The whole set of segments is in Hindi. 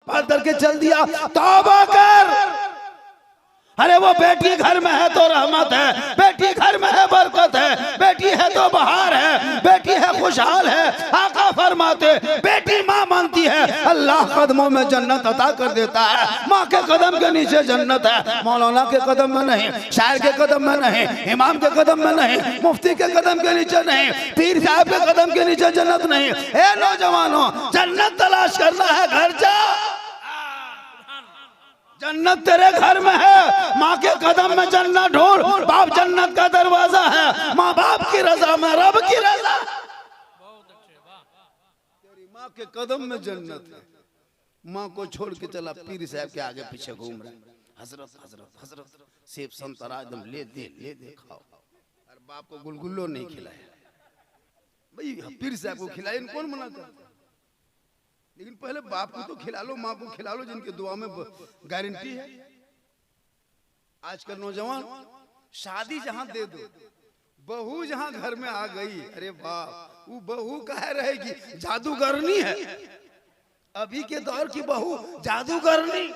पढ़ करके चल दिया, तौबा कर। अरे वो बेटी घर में है तो रहमत है, बेटी घर में है बरकत है, बेटी है तो बहार है, बेटी है खुशहाल है। आका फरमाते बेटी माँ मानती है, अल्लाह कदमों में जन्नत अता कर देता है। माँ के कदम के नीचे जन्नत है, मौलाना के कदम में नहीं, शायर के कदम में नहीं, इमाम के कदम में नहीं, मुफ्ती के कदम के नीचे नहीं, पीर साहब के कदम के नीचे जन्नत नहीं। ए नौजवानों, जन्नत तलाश करना है, घर जा, जन्नत तेरे घर में है। माँ के कदम में जन्नत ढूंढ, बाप जन्नत का दरवाजा है। माँ बाप की रजा में रब की रजा, तेरी माँ के कदम में जन्नत है। माँ को छोड़ के चला पीर साहब के आगे पीछे घूम रहा है, हजरत हजरत हजरत सेब संतरा एकदम ले दे खाओ। और बाप को गुलगुल्लो नहीं खिलाया, भाई पीर साहब को खिलाए, कौन मना कर, लेकिन पहले बाप को तो खिला लो, माँ को खिला लो, जिनके दुआ में गारंटी है। आजकल नौजवान शादी जहां दे दो, बहू जहां घर में आ गई, अरे बाप वो बहू कह रहेगी जादूगरनी है। अभी के दौर की बहू जादूगरनी,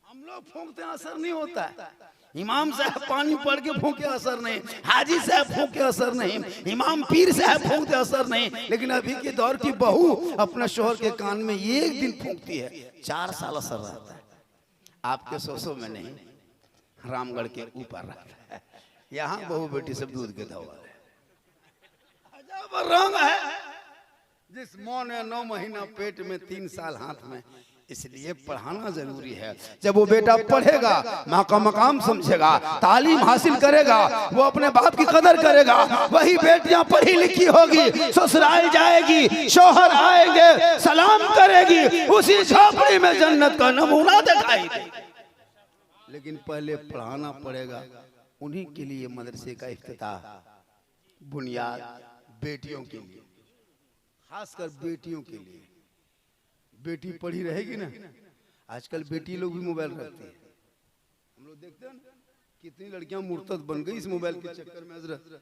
हम लोग फूंकते असर नहीं होता है, इमाम साहब पानी पड़ के फूंके असर नहीं, हाजी साहब फूंके असर नहीं, इमाम पीर साहब फूंकते असर नहीं। लेकिन अभी के दौर की बहू अपने शोहर के कान में एक दिन फूंकती है, 4 साल असर रहता है। आपके सोसो में नहीं, रामगढ़ के ऊपर रहता है। यहाँ बहू बेटी सब दूध के धोवा है, अजब रंग है। जिस माँ ने 9 महीना पेट में 3 साल हाथ में, इसलिए पढ़ाना जरूरी है। जब वो बेटा पढ़ेगा, माँ का मकाम समझेगा, तालीम हासिल करेगा, वो अपने बाप की कदर करेगा। वही बेटियां पढ़ी लिखी होगी, ससुराल जाएगी, शौहर आएंगे, सलाम करेगी, उसी झोपड़ी में जन्नत का नमूना दिखाई देगी। लेकिन पहले पढ़ाना पड़ेगा। उन्हीं के लिए मदरसे का इफ्तिताह, बुनियाद बेटियों के लिए, खासकर बेटियों के लिए। बेटी पढ़ी रहेगी ना, आजकल बेटी लोग भी मोबाइल रखती है। हम लोग देखते हैं ना कितनी लड़कियां मुर्तद बन गई इस मोबाइल के चक्कर में हजरत।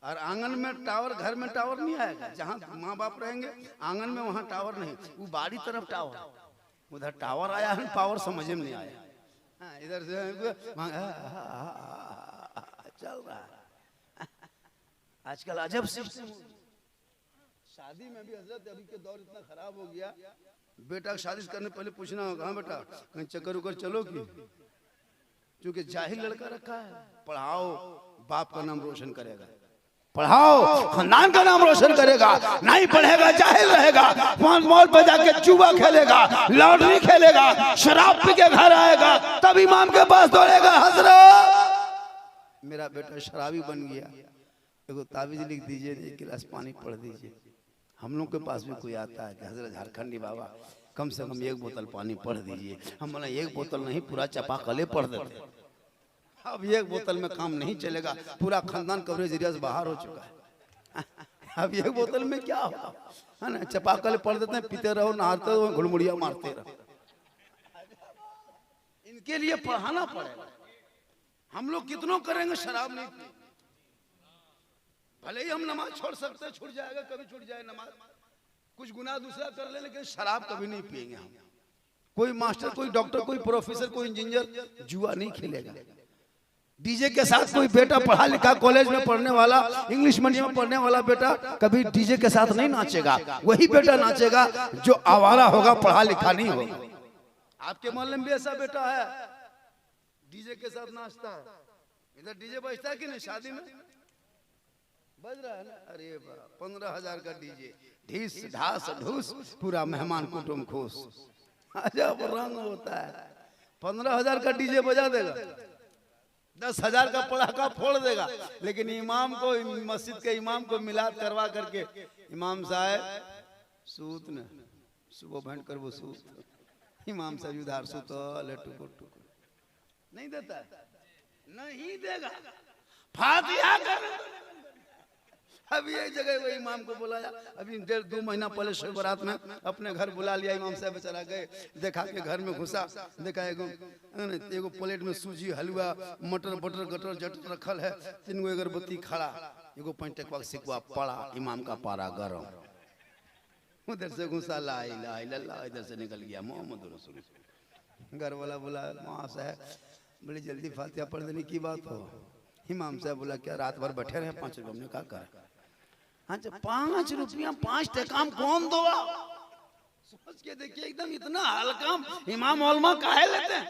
और आंगन में टावर, घर में टावर नहीं आएगा, जहां माँ बाप रहेंगे आंगन में वहां टावर नहीं, वो बाड़ी तरफ टावर, उधर टावर आया है, पावर समझ में नहीं आया। हाँ, इधर से चल रहा है आजकल अजब सिस्टम। शादी में भी हजरत अभी के दौर इतना खराब हो गया, बेटा शादी करने पहले पूछना होगा, हाँ बेटा कहीं चक्कर उकर चलोगी, क्योंकि जाहिल लड़का रखा है। पढ़ाओ, बाप का नाम रोशन करेगा, पढ़ाओ खानदान का नाम रोशन करेगा। नहीं पढ़ेगा जाहिल रहेगा, मॉल पर जाके जुआ खेलेगा, लॉटरी खेलेगा, शराब पी के घर आएगा, तब इमाम के पास दौड़ेगा, हजरत मेरा बेटा शराबी बन गया, एगो ताबीज लिख दीजिए, 1 गिलास पानी पढ़ दीजिए। हम लोग के पास भी कोई आता है कि हजरत झारखंडी बाबा कम से कम 1 बोतल पानी पढ़ दीजिए। हम बोला 1 बोतल नहीं, पूरा चापाकले पढ़ देते। अब 1 बोतल में काम नहीं चलेगा, पूरा खानदान कवरेज एरिया से बाहर हो चुका है। अब 1 बोतल में क्या होगा, है ना, चापाकले पढ़ देते हैं, पीते रहो, नहाते रहो, घुड़मुड़िया मारते रहो। इनके लिए पढ़ाना पड़ेगा। हम लोग कितनों करेंगे, शराब नहीं पी, भले ही हम नमाज छोड़ सकते हैं, छूट जाएगा, कभी छूट जाए नमाज, कुछ गुनाह दूसरा कर ले, लेकिन शराब कभी नहीं पिएंगे हम। कोई मास्टर, कोई डॉक्टर, कोई प्रोफेसर, कोई इंजीनियर जुआ नहीं खेलेगा। डीजे के साथ कोई बेटा पढ़ा लिखा कॉलेज में पढ़ने वाला, इंग्लिश मीडियम में पढ़ने वाला बेटा कभी डीजे के साथ नहीं नाचेगा। वही बेटा नाचेगा जो आवारा होगा, पढ़ा लिखा नहीं होगा। आपके मोहल्ले में भी ऐसा बेटा है डीजे के साथ नाचता है? इधर डीजे बजता है कि नहीं? शादी में बज रहा है ना? अरे 15,000 का डीजे, ढीस ढास ढूस, पूरा मेहमान कुटुंब खुश। अजब रंग होता है। 15,000 का डीजे बजा देगा, 10,000 का पटाखा फोड़ देगा, लेकिन इमाम को, मस्जिद के इमाम को मिलाद करवा करके, इमाम साहब सूत न, सुबह भेंट कर वो सूत, इमाम साहब उधार सूत नहीं देता है, नहीं देगा। फातिहा कर। अभी एक जगह वो इमाम को बुलाया, अभी 1.5-2 महीना पहले शब बारात में अपने घर बुला लिया। इमाम साहब बेचारा गए, देखा के घर में घुसा, देखा एगो प्लेट में सूजी, हलवा, मटर बटर गटर जटर रखल है, 3 गो अगरबत्ती खड़ा, एगो 5 टकवा सिकवा पड़ा, इमाम का पारा गरम। उधर से घुसा ला इलाहा इल्लल्लाह, इधर से निकल गया मोहम्मद रसूलुल्लाह। घर वाला बोला वहाँ साहब बड़ी जल्दी फातिहा पढ़ देने की बात हो। इमाम साहब बोला क्या रात भर बैठे रहे 5 रुपये? हमने कहा कर। हाँ 5 रुपया 5 टका कौन दो? सोच के देखिए एकदम इतना हल्का इमाम उलमा काहे लेते हैं?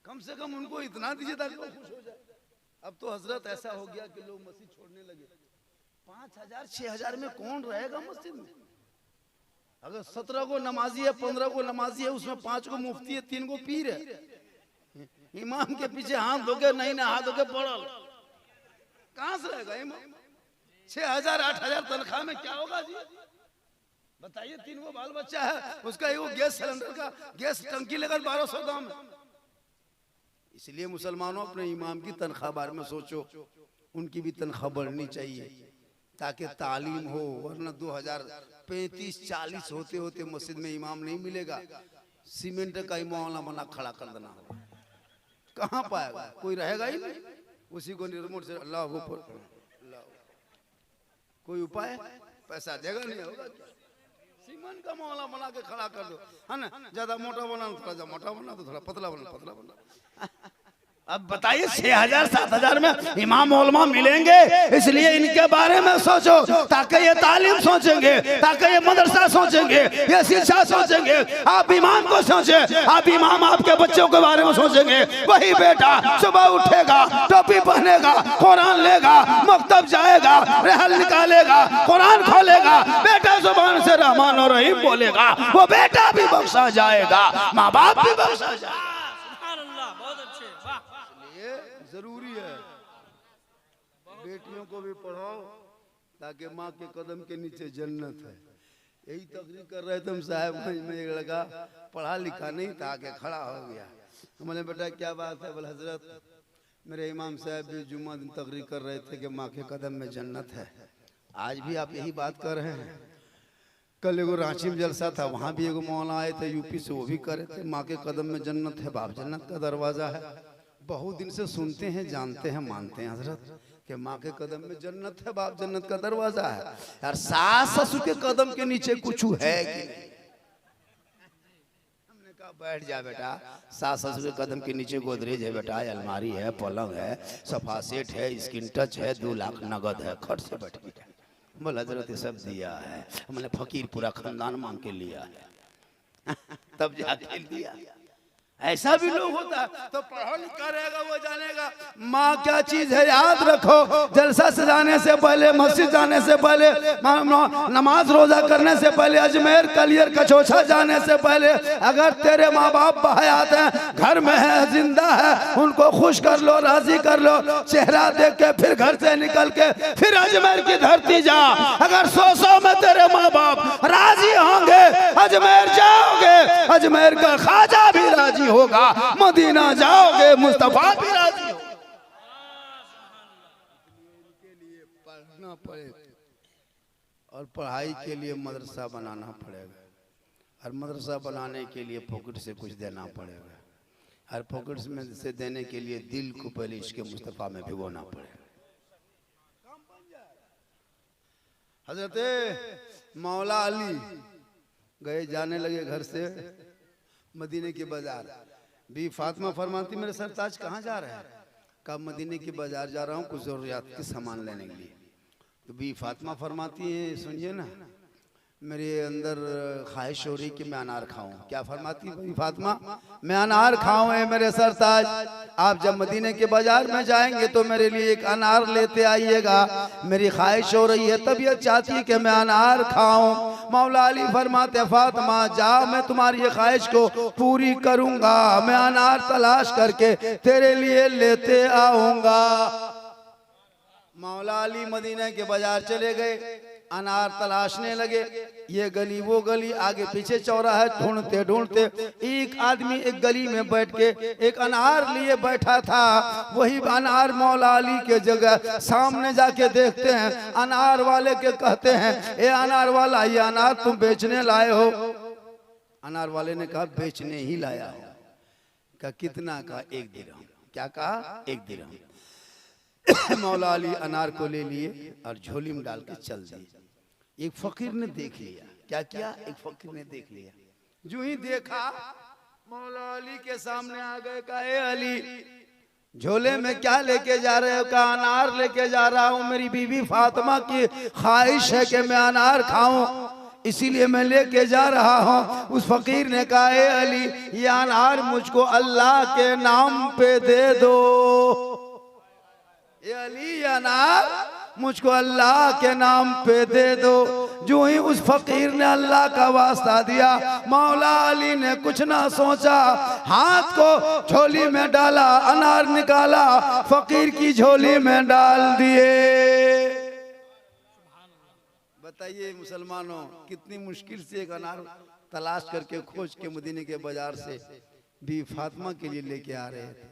कम से कम उनको इतना दीजिए ताकि वो खुश हो जाए। अब तो हजरत ऐसा हो गया कि लोग मस्जिद छोड़ने लगे। 5000 6000 में कौन रहेगा मस्जिद में? अगर 17 को नमाजी है, 15 को नमाजी है, उसमें 5 को मुफ्ती है, 3 को पीर है। इमाम के पीछे हाथ धोके नहीं ना हाथ धोके पड़ल, कहां से रहेगा इमाम? 6000 8000 तनख्वाह में क्या होगा जी? बताइए। 3 वो बाल बच्चा है, उसका एगो गैस सिलेंडर का गैस टंकी लेकर 1200 दाम है। इसलिए मुसलमानों अपने इमाम की तनख्वाह बारे में सोचो, उनकी भी तनख्वाह बढ़नी चाहिए ताकि तालीम हो। वरना 2035-40 होते होते मस्जिद में इमाम नहीं मिलेगा। सीमेंट का ही मौला बना खड़ा कर देना होगा, कहाँ पाएगा? कोई रहेगा ही नहीं। उसी को रिमोट से अल्लाह ऊपर, कोई उपाय? पैसा देगा नहीं होगा। सीमेंट का मौला बना के खड़ा कर दो, है ना? ज्यादा मोटा बना थोड़ा सा मोटा बना दो, थोड़ा पतला बना पतला बना। अब बताइए 6000 7000 में इमाम उलमा मिलेंगे? इसलिए इनके बारे में सोचो ताकि ये तालीम सोचेंगे, ताकि ये मदरसा सोचेंगे, ये शिक्षा सोचेंगे। आप इमाम को सोचे, आप इमाम आपके बच्चों के बारे में सोचेंगे। वही बेटा सुबह उठेगा, टोपी पहनेगा, कुरान लेगा, मकतब जाएगा, रहल निकालेगा, कुरान खोलेगा, बेटा जुबान से रहमान और रहीम बोलेगा, वो बेटा भी बख्शा जाएगा, माँ बाप भी बख्शा जाएगा। जरूरी है बेटियों को भी पढ़ाओ ताकि माँ के कदम के नीचे जन्नत है। यही तकरीर कर रहे थे हम साहब में, एक लड़का पढ़ा लिखा नहीं था, आके खड़ा हो गया। मैंने बेटा क्या बात है? बोले हजरत मेरे इमाम साहब भी जुम्मा दिन तकरीर कर रहे थे कि माँ के कदम में जन्नत है। आज भी आप यही बात कर रहे हैं। कल एगो रांची में जलसा था, वहाँ भी एगो मौलाना आए थे यूपी से, वो भी कर रहे थे माँ के कदम में जन्नत है, बाप जन्नत का दरवाजा है। बहुत दिन से सुनते हैं, जानते हैं, मानते हैं हजरत कि माँ के कदम में जन्नत है, बाप जन्नत का दरवाजा है। यार सास ससुर के कदम के नीचे कुछ है कि नहीं? हमने कहा बैठ जा बेटा, सास ससुर के कदम के नीचे गोदरेज है बेटा, अलमारी है, पलंग है, सोफा सेट है, स्किन टच है, 2 लाख नगद है, खर्च से बैठ गया। बोल हजरत ये सब दिया है, हमने फकीर पूरा खानदान मांग के लिया है तब जाके लिया। ऐसा भी लोग होता तो पढ़ा लिखा रहेगा, वो जानेगा माँ क्या चीज है। याद रखो, जलसा सजाने से पहले, मस्जिद जाने से पहले, नमाज रोजा करने से पहले, अजमेर कलियर कचौछा जाने से पहले, अगर तेरे माँ बाप बहयात हैं, घर में है, जिंदा है, उनको खुश कर लो, राजी कर लो। चेहरा देख के फिर घर से निकल के फिर अजमेर की धरती जा। अगर 100 में तेरे माँ बाप राजी होंगे, अजमेर जाओगे, अजमेर का ख्वाजा भी राजी होगा, मदीना जाओगे, मुस्तफा भी राजी हो। इनके लिए पढ़ना पड़ेगा और पढ़ाई के लिए मदरसा बनाना पड़ेगा, और मदरसा बनाने के लिए पॉकेट से कुछ देना पड़ेगा, और पॉकेट में से देने के लिए दिल को पहले इसके मुस्तफा में भिगोना पड़ेगा। हजरत मौला अली गए, जाने लगे घर से मदीने के बाजार। बी फातिमा फरमाती मेरे सरताज कहाँ जा रहे हैं? कहा मदीने के बाजार जा रहा हूँ कुछ जरूरियात के सामान लेने के लिए। तो बी फातिमा फरमाती है सुनिए ना, मेरे अंदर ख्वाहिश हो रही कि मैं अनार खाऊं। क्या फरमाती बी फातिमा? मैं अनार खाऊं है मेरे सरताज, आप जब मदीने के बाजार में जाएंगे तो मेरे लिए एक अनार लेते आइएगा, मेरी ख्वाहिश हो रही है, तबीयत चाहती है कि मैं अनार खाऊं। मौला अली फरमाते फातिमा जाओ, मैं तुम्हारी ख्वाहिश को पूरी करूंगा, मैं अनार तलाश करके तेरे लिए लेते आऊंगा। मौला अली मदीने के बाजार चले गए, अनार तलाशने लगे, ये गली वो गली, आगे पीछे चौराहा, ढूंढते ढूंढते एक आदमी एक गली में बैठ के एक अनार लिए बैठा था। वही अनार मौला अली के जगह सामने जाके देखते हैं, अनार वाले के कहते हैं ए अनार वाला, ये अनार तुम बेचने लाए हो? अनार वाले ने कहा बेचने ही लाया हो। कहा कितना? कहा 1 दिरहम। क्या कहा? 1 दिरहम। मौला अली अनार को ले लिए और झोली में डाल के चल दिए। एक फकीर ने देख लिया, क्या किया, एक फकीर ने देख लिया, जो ही देखा मौला अली के सामने आ गए, कहा ए अली झोले में क्या लेके जा रहे हो? कहा अनार लेके जा रहा हूँ, मेरी बीवी फातिमा की ख्वाहिश है कि मैं अनार खाऊं, इसीलिए मैं लेके जा रहा हूँ। उस फकीर ने कहा ए अली ये अनार मुझको अल्लाह के नाम पे दे दो, ये अली ये अनार मुझको अल्लाह के नाम पे दे दो। जो ही उस फकीर ने अल्लाह का वास्ता दिया, मौला अली ने कुछ ना सोचा, हाथ को झोली में डाला, अनार निकाला, फकीर की झोली में डाल दिए। बताइए मुसलमानों, कितनी मुश्किल से एक अनार तलाश करके खोज के मदीने के बाजार से भी फातिमा के लिए लेके आ रहे थे,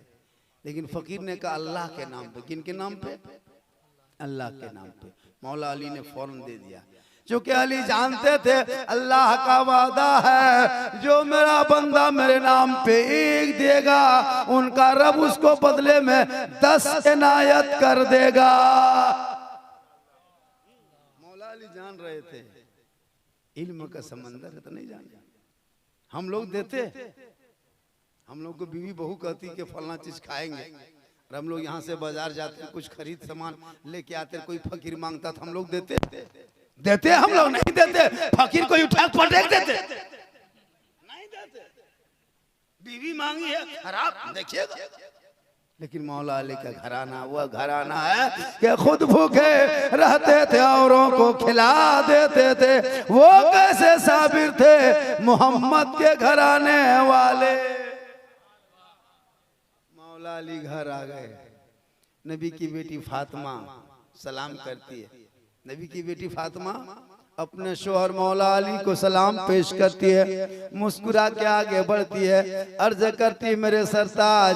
लेकिन फकीर ने कहा अल्लाह के नाम पे। किन के नाम पे? अल्लाह के नाम पे। मौला अली ने फौरन दे दिया, क्योंकि अली जानते थे अल्लाह का वादा है जो मेरा बंदा मेरे नाम पे एक देगा, उनका रब उसको बदले में 10 इनायत कर देगा। मौला अली जान रहे थे इल्म का समंदर है तो नहीं जाने। हम लोग देते, हम लोग को बीवी बहू कहती कि फलना चीज खाएंगे, और हम लोग यहाँ से बाजार जाते कुछ खरीद सामान लेके आते, कोई फकीर मांगता था हम लोग देते देते हम लोग नहीं देते, फकीर को उठा पटक देते, नहीं देते। बीवी मांगी है खराब देखिएगा, लेकिन मौला अली का घराना वह घराना है कि खुद भूखे रहते थे औरों को खिला देते थे। वो कैसे साबिर थे मोहम्मद के घराने वाले। मौला अली घर आ गए, नबी की बेटी फातिमा सलाम करती है। नबी की बेटी फातिमा अपने शोहर मौला अली को सलाम पेश करती है, मुस्कुरा के आगे बढ़ती है, अर्ज करती है मेरे सरताज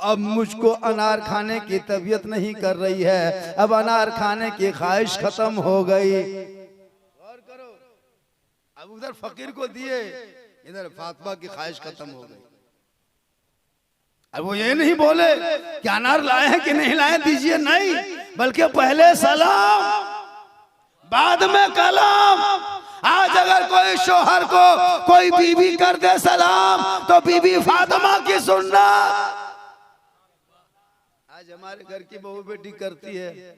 अब मुझको अनार खाने की तबीयत नहीं कर रही है, अब अनार खाने की ख्वाहिश खत्म हो गई। और करो, अब उधर फकीर को दिए, इधर फातिमा की ख्वाहिश खत्म हो गई। अब वो ये नहीं बोले कि अनार लाए हैं कि नहीं लाए, दीजिए नहीं, बल्कि पहले सलाम बाद में कलाम। आज अगर कोई शोहर को कोई बीवी कर दे सलाम तो बीवी फातिमा की सुनना। आज हमारे घर की बहू बेटी करती है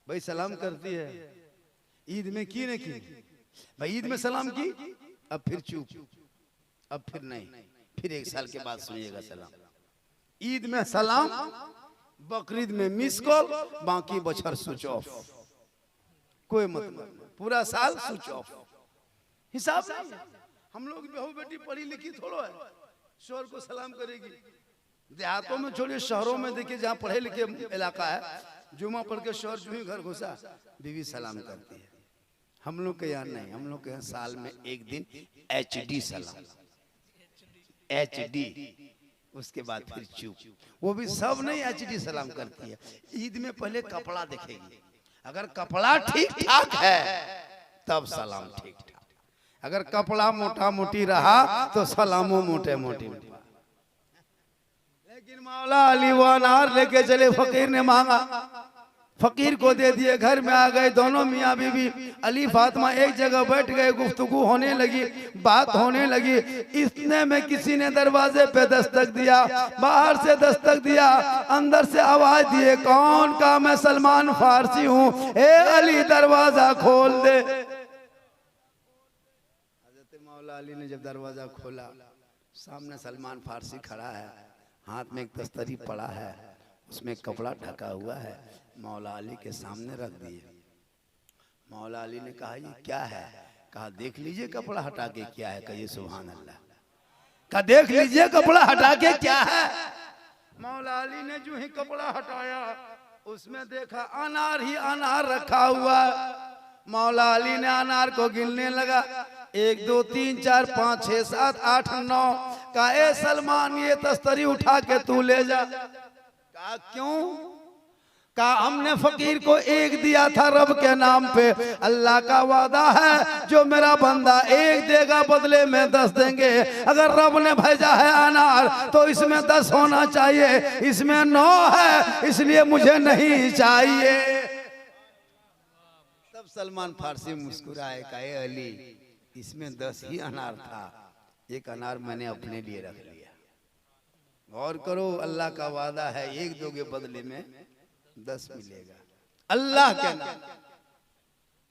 भाई, सलाम करती है। ईद में की नहीं की भाई, ईद में सलाम की, अब फिर चुप, अब फिर नहीं, फिर 1 साल के बाद सुनिएगा सलाम। ईद में सलाम, बकरीद में मिस कॉल, बाकी बछर स्विच ऑफ, कोई मतलब, पूरा साल स्विच ऑफ। हिसाब नहीं। हम लोग बहू बेटी पढ़ी लिखी थोड़ा है, शोहर को सलाम करेगी। देहातों में छोड़िए, शहरों में देखिए जहाँ पढ़े लिखे इलाका है, जुमा पढ़ के शोहर जो ही घर घुसा बीवी सलाम करती है। हम लोग के यहाँ नहीं, हम लोग के यहाँ साल में 1 दिन HD सलाम, HD, उसके बाद फिर चुप। वो भी सब नहीं HD सलाम करती है। ईद में पहले कपड़ा देखेगी, अगर कपड़ा ठीक ठाक है तब सलाम ठीक ठाक, अगर कपड़ा मोटा मोटी रहा तो सलामो मोटे मोटी। लेकिन मौला अली वो अनार लेके चले, फकीर ने मांगा, फकीर को दे दिए, घर में आ गए दोनों मियाँ बीवी। अली फातिमा एक जगह बैठ गए, गुफ्तगू होने लगी, बात होने लगी। इतने में किसी ने दरवाजे पे दस्तक दिया, बाहर से दस्तक दिया, अंदर से आवाज दिए, कौन? का मैं सलमान फारसी हूँ, ए अली दरवाजा खोल दे। हज़रत मौला अली ने जब दरवाजा खोला, सामने सलमान फारसी खड़ा है, हाथ में एक दस्तरी पड़ा है, उसमें कपड़ा ढका हुआ है, मौला अली के सामने रख दिए। मौला अली ने कहा ये क्या है? कहा देख लीजिए कपड़ा हटा के क्या है। कहिए सुभान अल्लाह। कहा देख लीजिए कपड़ा हटा के क्या है। मौला अली ने जो ही कपड़ा हटाया, उसमें देखा अनार ही अनार रखा हुआ। मौला अली ने अनार को गिनने लगा, 1 2 3 4 5 6 7 8 9। कहा ए सलमान ये तस्तरी उठा के तू ले जा। कहा क्यों? कहा हमने फकीर को 1 दिया था रब के नाम पे, अल्लाह का वादा है जो मेरा बंदा 1 देगा बदले में 10 देंगे। अगर रब ने भेजा है अनार तो इसमें 10 होना चाहिए, इसमें 9 है, इसलिए मुझे नहीं चाहिए। तब सलमान फारसी मुस्कुराए, कहे अली इसमें 10 ही अनार था, एक अनार मैंने अपने लिए रख लिया। गौर करो, अल्लाह का वादा है, एक दोगे बदले में 10 मिलेगा। अल्लाह के नाम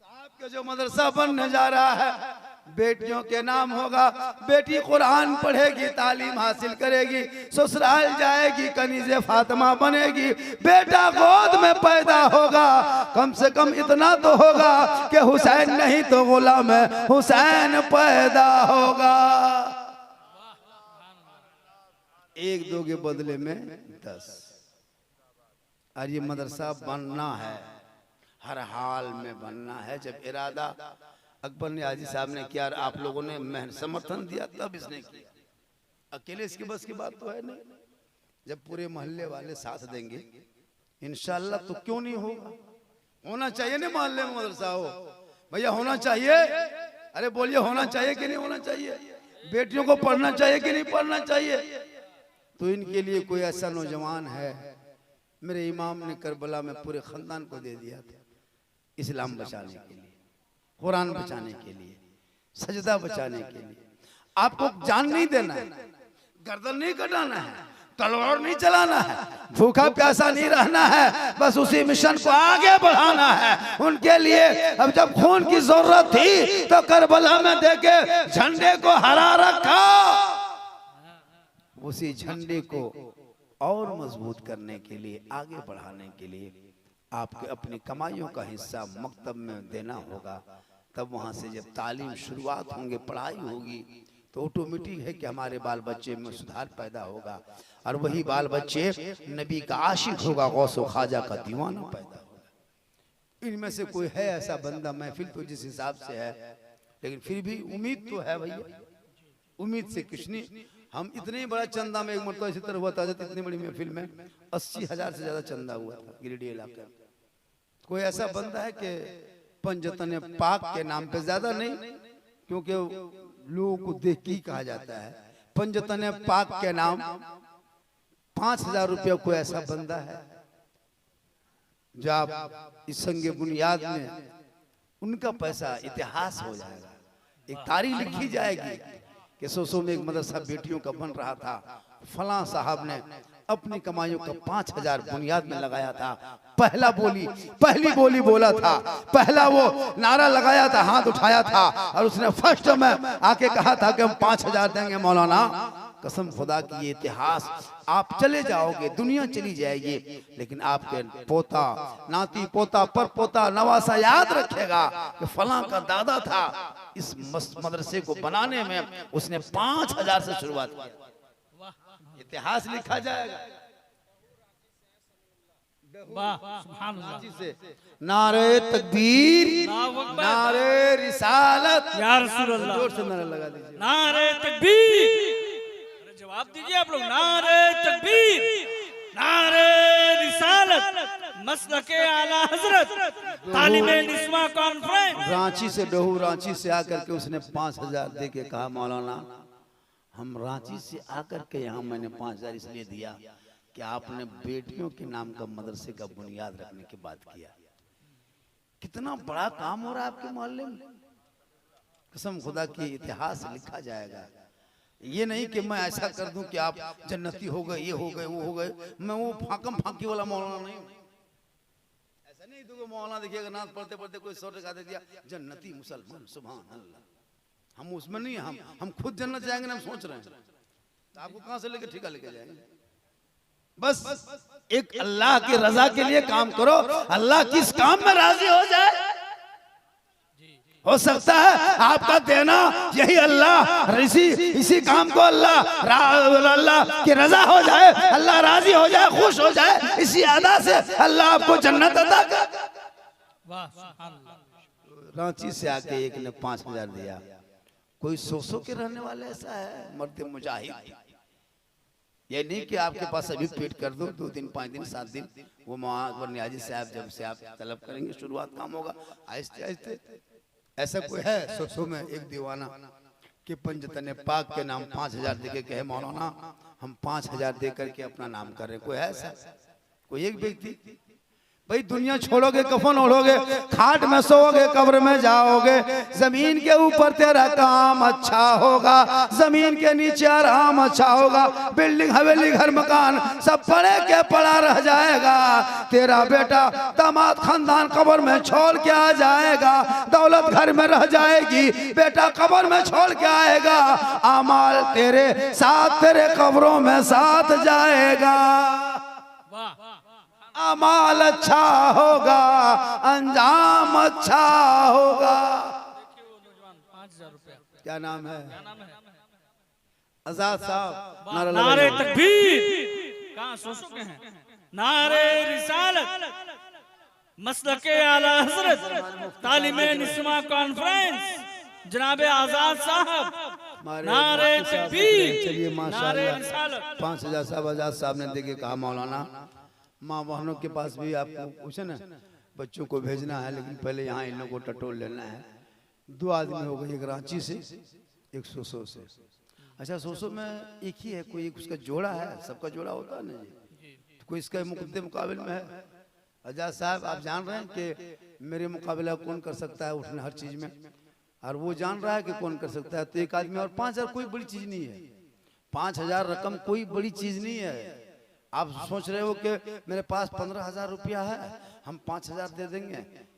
आपका जो मदरसा बनने जा रहा है, बेटियों के नाम होगा। बेटी कुरान पढ़ेगी, तालीम हासिल करेगी, ससुराल जाएगी, कनीज़े फातिमा बनेगी। बेटा गोद में पैदा होगा, कम से कम इतना तो होगा कि हुसैन नहीं तो गुलाम हुसैन पैदा होगा। एक दो के बदले में 10। और ये मदरसा बनना है, हर हाल में बनना है। जब इरादा अकबर नियाज़ी साहब ने किया, आप लोगों ने समर्थन दिया, तब इसने किया। अकेले इसकी बस की बात तो है नहीं। जब पूरे मोहल्ले वाले साथ देंगे इंशाअल्लाह, तो क्यों नहीं होगा। होना चाहिए ना, मोहल्ले में मदरसा हो भैया, होना चाहिए। अरे बोलिए, होना चाहिए कि नहीं होना चाहिए। बेटियों को पढ़ना चाहिए कि नहीं पढ़ना चाहिए। तो इनके लिए कोई ऐसा नौजवान है, मेरे इमाम ने करबला में पूरे खानदान को दे दिया था, इस्लाम बचाने के लिए, कुरान बचाने के लिए, सजदा बचाने के लिए। आपको जान नहीं देना है, गर्दन नहीं कटाना है, तलवार नहीं चलाना है, भूखा प्यासा नहीं रहना है, बस उसी मिशन को आगे बढ़ाना है। उनके लिए अब जब खून की जरूरत थी तो करबला में देके झंडे को हरा रखा। उसी झंडे को और मजबूत करने के लिए, आगे बढ़ाने के लिए आपके अपनी कमाइयों का हिस्सा मकतब में देना होगा। तब वहाँ से जब तालीम शुरुआत होंगे, पढ़ाई होगी, तो ऑटोमेटिक है कि हमारे बाल बच्चे में सुधार पैदा होगा। और वही बाल बच्चे नबी का आशिक होगा, गौसो ख्वाजा का दीवाना पैदा होगा। इनमें से कोई है ऐसा बंदा, महफिल तो जिस हिसाब से है, लेकिन फिर भी उम्मीद तो है भैया। उम्मीद से कुछ नहीं। हम इतने बड़ा चंदा में एक मरतबा इसी तरह हुआ था, इतनी बड़ी महफिल में 80,000 से ज्यादा चंदा हुआ था गिरिडीह इलाके में। कोई ऐसा बंदा है कि पंजतन पाक के नाम पे, ज्यादा नहीं क्योंकि लोगों को देख के ही कहा जाता है, पंजतन पाक के नाम 5,000 रुपया कोई ऐसा बंदा है जो आप इस संगे बुनियाद में उनका पैसा इतिहास हो जाएगा, एक तारीख लिखी जाएगी कि सोसो में एक मदरसा बेटियों का बन रहा था, फलां साहब ने अपनी कमाइयों का 5,000 बुनियाद में लगाया था। पहली बोली बोला था, पहला वो नारा लगाया था, हाथ उठाया था, और उसने फर्स्ट में आके कहा था कि हम 5,000 देंगे मौलाना। कसम खुदा की ये इतिहास, आप चले जाओगे, दुनिया चली जाएगी, लेकिन आपके पोता, नाती पोता, पर पोता, नवासा याद रखेगा कि फलां का दादा था, इस मदरसे को बनाने में उसने 5,000 से शुरुआत की। इतिहास लिखा जाएगा। नारे तकबीर, नारे रिसालत, या रसूल अल्लाह, जोर से नारा लगा दीजिए, नारे तकबीर। जवाब दीजिए आप लोग, नारे तकबीर, नारे रिसालत, मसलके आला हजरत, तालिबे निस्वा कॉन्फ्रेंस। रांची से डहू, रांची से आकर के उसने 5,000 दे के कहा, मौलाना हम रांची से आकर के यहाँ, मैंने 5,000 इसलिए दिया कि आपने बेटियों के नाम का मदरसे का बुनियाद रखने की बात किया। कितना बड़ा काम हो रहा है आपके मोहल्ले में। कसम खुदा की इतिहास लिखा जाएगा। ये नहीं कि मैं ऐसा कर दूं कि आप जन्नती हो गए, ये हो गए, वो हो गए। मैं वो फाकम फाकी वाला मौलाना नहीं हूं। ऐसा नहीं तो मौलाना देखिएगा नाथ पढ़ते पढ़ते कोई 100 टका दे दिया, जन्नती मुसलमान, सुभान अल्लाह। हम उसमें नहीं, हम खुद जन्नत जाएंगे ना, हम सोच रहे हैं। तो आपको कहां से लेके ठिका लेके जाएंगे। बस एक अल्लाह की रजा के लिए काम करो, अल्लाह किस काम में राजी हो जाए। हो सकता है आपका देना यही अल्लाह, इसी काम को अल्लाह की रजा हो जाए, अल्लाह राजी हो जाए, खुश हो जाए, इसी अदा से अल्लाह आपको जन्नत अता कर। रांची से आके एक ने 5,000 दिया। कोई 100 के रहने वाले ऐसा है मर्द मुजाहिद। ये नहीं कि आपके पास अभी पेट कर दो, 2 दिन 5 दिन 7 दिन, वो नियाज़ी साहब जब से आप तलब करेंगे शुरुआत काम होगा आहिस्ते आहिस्ते। ऐसा कोई है 100 में एक दीवाना कि पंजतन पाक के नाम 5,000 देके कहे मौलाना हम 5,000 दे करके अपना नाम कर रहे हैं। कोई है ऐसा? कोई एक व्यक्ति? भाई दुनिया छोड़ोगे, कफन ओढ़ोगे, खाट में सोओगे, कब्र में जाओगे। जमीन के ऊपर तेरा काम अच्छा होगा, जमीन के नीचे आराम अच्छा होगा। बिल्डिंग हवेली घर मकान सब पड़े के पड़ा रह जाएगा। तेरा बेटा दामाद खानदान कब्र में छोड़ के आ जाएगा। दौलत घर में रह जाएगी, बेटा कब्र में छोड़ के आएगा। अमाल तेरे साथ तेरे कब्रों में साथ जाएगा। अमाल अच्छा होगा, अंजाम अच्छा होगा। क्या नाम है? आजाद साहब। नारे तकबीर। कहाँ सोचोगे हैं? नारे रिसालत, मसलके आला हजरत, तालिमे निस्मा कॉन्फ्रेंस, जनाबे आजाद साहब। नारे तकबीर। चलिए माशाअल्लाह 5000 साहब आजाद साहब ने देके कहा मौलाना माँ बहनों के पास भी आपको पूछे ना, बच्चों को भेजना है, लेकिन पहले यहाँ इन लोगों को टटोल लेना है। 2 आदमी हो गए, एक रांची से, एक सोसो से। अच्छा सोसो में एक ही है, कोई एक उसका जोड़ा है, सबका जोड़ा होता है ना जी, तो कोई इसका मुकाबले में है। आजाद साहब आप जान रहे हैं कि मेरे मुकाबला कौन कर सकता है उठने हर चीज में, और वो जान रहा है कि कौन कर सकता है। तो एक आदमी और 5000 कोई बड़ी चीज नहीं है। 5000 रकम कोई बड़ी चीज नहीं है। आप सोच रहे हो कि मेरे पास 15000 रुपया है, हम 5000 दे देंगे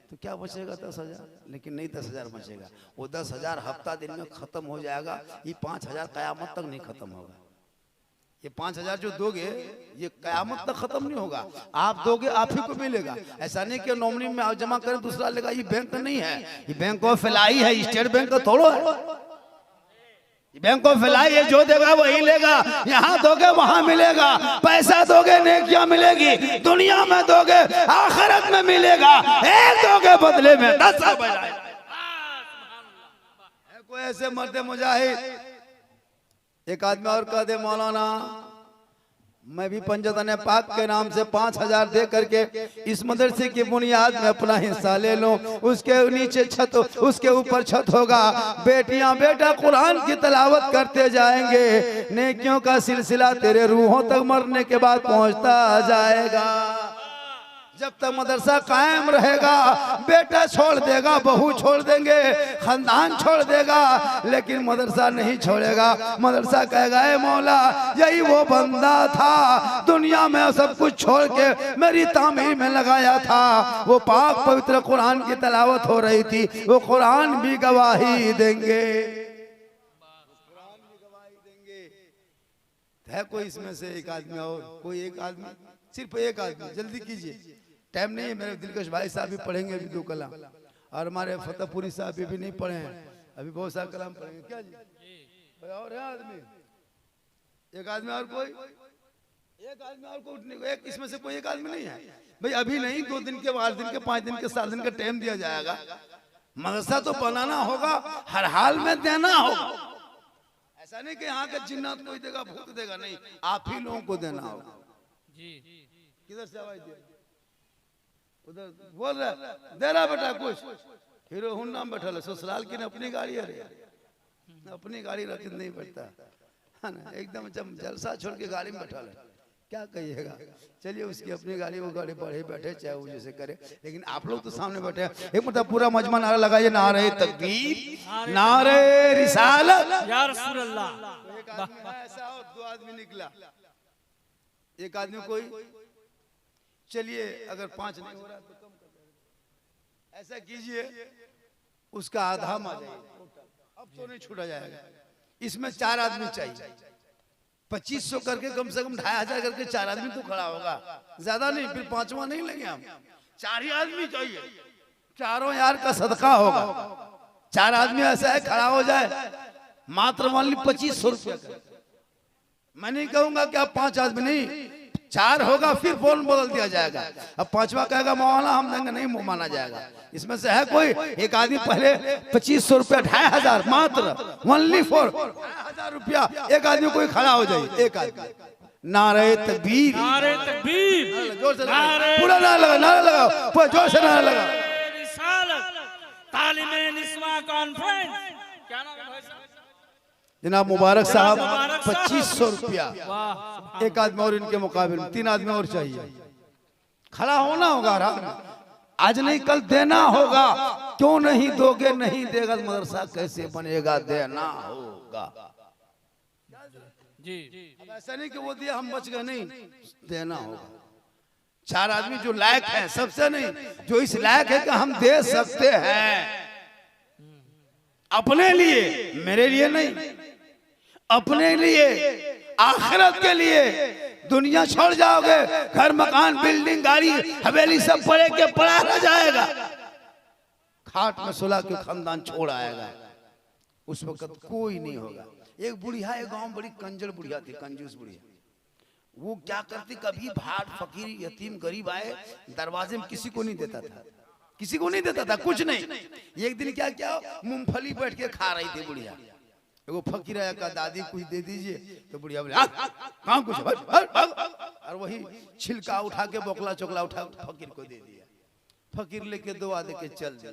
तो क्या बचेगा? 10000। लेकिन नहीं 10000 बचेगा। वो 10000 हफ्ता दिन में खत्म हो जाएगा। ये 5000 कयामत तक नहीं खत्म होगा। ये 5000 जो दोगे ये कयामत तक खत्म नहीं होगा। आप दोगे आप ही को मिलेगा। ऐसा नहीं कि नॉमिनी में आप जमा करें दूसरा लेगा। ये बैंक नहीं है, ये बैंक ऑफ फिलाई है, स्टेट बैंक का थोड़ा है। बैंक ऑफ फिलाई है, जो देगा वही लेगा। यहाँ दोगे वहां मिलेगा। पैसा दोगे नेकियां मिलेगी, दुनिया में दोगे आखिरत में मिलेगा। एक दोगे बदले में 10 कोई ऐसे मरते मुजाहिद। एक आदमी और कह दे मौलाना मैं भी पंजतन पाक के नाम से 5000 दे करके इस मदरसे की बुनियाद में अपना हिस्सा ले लो। उसके नीचे छत, उसके ऊपर छत होगा। बेटियां बेटा कुरान की तिलावत करते जाएंगे। नेकियों का सिलसिला तेरे रूहों तक मरने के बाद पहुंचता जाएगा। जब तक मदरसा कायम रहेगा, बेटा छोड़ देगा, बहू छोड़ देंगे, खानदान छोड़ देगा, लेकिन मदरसा नहीं छोड़ेगा। मदरसा कहेगा ए मौला यही वो बंदा था दुनिया में सब कुछ छोड़ के मेरी तामीर में लगाया था। वो पाक पवित्र कुरान की तिलावत हो रही थी, वो कुरान भी गवाही देंगे। है कोई इसमें से एक आदमी और कोई एक आदमी, सिर्फ एक आदमी, जल्दी कीजिए, टाइम नहीं है। मेरे दिलकश भाई साहब भी पढ़ेंगे अभी 2 कलाम, और हमारे फतेहपुरी साहब भी नहीं पढ़े हैं, अभी बहुत सारे कलाम पढ़ेंगे। क्या जी और है आदमी? एक आदमी और कोई, एक आदमी और को उठने को, एक इसमें से कोई एक आदमी नहीं है भाई। अभी नहीं, 2 दिन के 8 दिन के 5 दिन के 7 दिन का टाइम दिया जाएगा। मदरसा तो बनाना होगा, हर हाल में देना होगा। ऐसा नहीं कि यहाँ का जिन्नात कोई देगा भूत देगा, नहीं, आप ही लोगों को देना होगा। किधर से आवाज दिया? उधर बोल रहा दे रहा बेटा कुछ। हीरो हुन्ना में बैठा है, ससुराल की अपनी गाड़ी है, अपनी गाड़ी रख नहीं बैठता है ना, एकदम जलसा छोड़ के गाड़ी में बैठा है। क्या कहिएगा? चलिए उसकी अपनी गाड़ी, वो गाड़ी बढ़े बैठे चाहे वो जैसे करे, लेकिन आप लोग तो सामने बैठे। एक मतलब पूरा मजमा नारा लगाइए, नारे तकबीर, नारे रिसालत या रसूल अल्लाह। एक आदमी ऐसा हो, 2 आदमी निकला, एक आदमी कोई, चलिए अगर 5 नहीं हो रहा तो कम कर देंगे। ऐसा कीजिए उसका आधा मा जाइए, अब तो नहीं छूटा जाएगा। इसमें 4 आदमी चाहिए, 2500 करके कम से कम 2500 करके 4 आदमी तो खड़ा होगा, ज्यादा नहीं, फिर 5वां नहीं लेंगे हम। 4 ही आदमी चाहिए, चारों यार का सदका होगा। 4 आदमी ऐसा है खड़ा हो जाए, मात्र मान ली 2500 रुपया। मैं नहीं कहूंगा कि आप 5 आदमी नहीं, 4 होगा, फिर फोन बदल दिया जाएगा। अब 5वां कहेगा मौलाना हम देंगे, नहीं माना जाएगा। इसमें से है कोई एक आदमी पहले 2500 रुपया, 2500 मात्र, ओनली फॉर 2500 रुपया। एक आदमी कोई खड़ा हो जाए, एक आदमी। नारे तकबीर, नारे तकबीर, जोर से पूरा नारा लगा, नारा लगाओ, पूरा जोर से नारा लगाओ। रिसालत, तालिमे निस्वा कॉन्फ्रेंस। क्या नाम है भाई साहब? जनाब मुबारक साहब 2500 रुपया। एक आदमी और इनके मुकाबले 3 आदमी और चाहिए। खड़ा होना होगा आराम में। आज नहीं कल देना होगा, क्यों नहीं दोगे, नहीं देगा मदरसा कैसे बनेगा, देना होगा। जी अब ऐसा नहीं कि वो दिया हम बच गए, नहीं, देना होगा। चार आदमी जो लायक है, सबसे नहीं, जो इस लायक है कि हम दे सकते हैं, अपने लिए, मेरे लिए नहीं, अपने लिए, आखिरत के लिए। दुनिया छोड़ जाओगे, घर मकान बिल्डिंग गाड़ी हवेली सब पड़े के पड़ा रह जाएगा, खाट में सुला के खानदान छोड़ आएगा, उस वक्त कोई नहीं होगा। एक बुढ़िया, एक गांव बड़ी कंजर बुढ़िया थी, कंजूस बुढ़िया। वो क्या करती, कभी भाट फकीर यतीम गरीब आए, दरवाजे में किसी को नहीं देता था, किसी को नहीं देता था, कुछ नहीं। एक दिन क्या क्या, मूंगफली बैठ के खा रही थी बुढ़िया। वो फकीर आया का, दादी कुछ दे दीजिए, तो बुढ़िया बोले कहाँ कुछ, और वही छिलका उठा के बोकला चोकला उठा फकीर को दे दिया। फकीर लेके दुआ दे के चल दिया।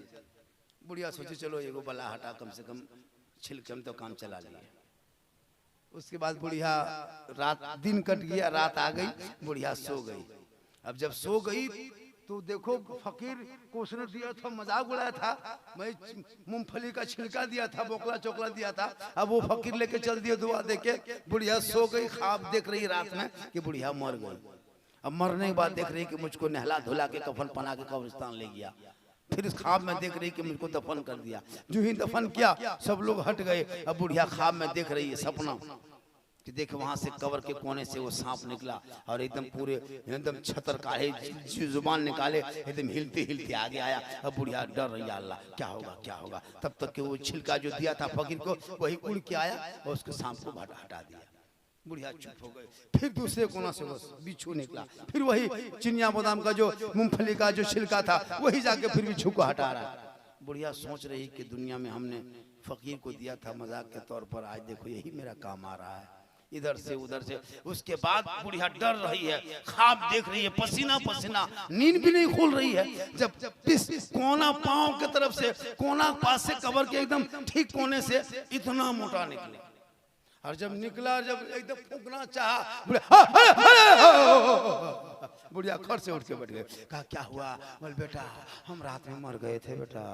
बुढ़िया सोचे चलो एगो बला हटा, कम से कम छिलके में तो काम चला लिया। उसके बाद बुढ़िया, रात दिन कट गया, रात आ गई, बुढ़िया सो गई। अब जब सो गई तो देखो, फकीर को उसने दिया था, मजाक उड़ाया था, मैं मूंगफली का छिलका दिया था, बोकला चोकला दिया था, अब वो फकीर लेके चल दिया दुआ देके। बुढ़िया सो गई, ख्वाब देख रही रात में कि बुढ़िया मर गई। अब मरने के बाद देख रही कि मुझको नहला धुला के कफन पहना के कब्रिस्तान ले गया। फिर इस ख्वाब में देख रही कि मुझको दफन कर दिया। जो ही दफन किया, सब लोग हट गए। अब बुढ़िया ख्वाब में देख रही है सपना कि देख वहां से कब्र के कोने से वो सांप निकला और एकदम पूरे एकदम छतर काढ़े, जुबान निकाले, एकदम हिलते हिलते आगे आया। अब बुढ़िया डर रही, अल्लाह क्या होगा क्या होगा। तब तक कि वो छिलका जो दिया था फकीर को, वही उड़ के आया और उसके सांप को हटा दिया। बुढ़िया चुप हो गई। फिर दूसरे कोना से बस बिच्छू निकला, फिर वही चिनिया बादाम का जो मूंगफली का जो छिलका था, वही जाके फिर बिच्छू को हटा रहा। बुढ़िया सोच रही कि दुनिया में हमने फकीर को दिया था मजाक के तौर पर, आज देखो यही मेरा काम आ रहा है, इधर से उधर से। उसके बाद बुढ़िया डर रही है, ख्वाब देख रही है, पसीना पसीना, नींद भी नहीं खुल रही है। जब कोना पांव के तरफ से, कोना पास से कब्र के एकदम ठीक कोने से इतना मोटा निकले, और जब निकला, जब एकदम फूंकना चाहा, बुढ़िया खड़ से उठ के बैठ गए। कहा क्या हुआ? बोल बेटा हम रात में मर गए थे बेटा।